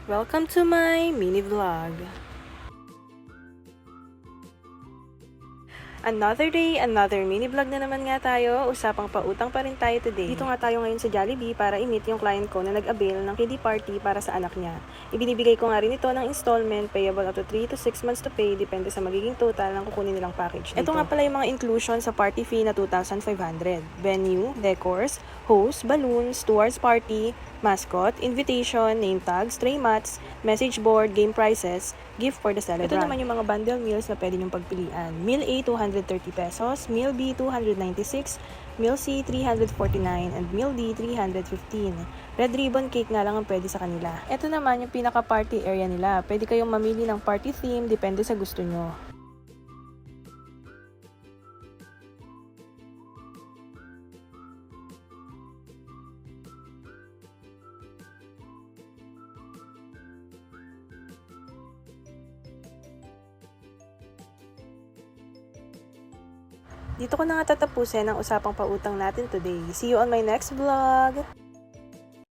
Welcome to my mini vlog. Another day, another mini vlog na naman nga tayo. Usapang pautang pa rin tayo today. Dito nga tayo ngayon sa Jollibee para i-meet yung client ko na nag-avail ng kiddie party para sa anak niya. Ibinibigay ko nga rin ito ng installment payable up to 3 to 6 months to pay depende sa magiging total ng kukunin nilang package dito. Ito nga pala yung mga inclusion sa party fee na 2,500. Venue, decors, host, balloons, towards party, mascot, invitation, name tags, tray mats, message board, game prizes, gift for the celebrant. Ito naman yung mga bundle meals na pwede nyong pagpilian. Meal A, 230 pesos. Meal B, 296. Meal C, 349. And Meal D, 315. Red ribbon cake nga lang ang pwede sa kanila. Ito naman yung pinaka-party area nila. Pwede kayong mamili ng party theme, depende sa gusto nyo. Dito ko na nga tatapusin ang usapang pautang natin today. See you on my next vlog!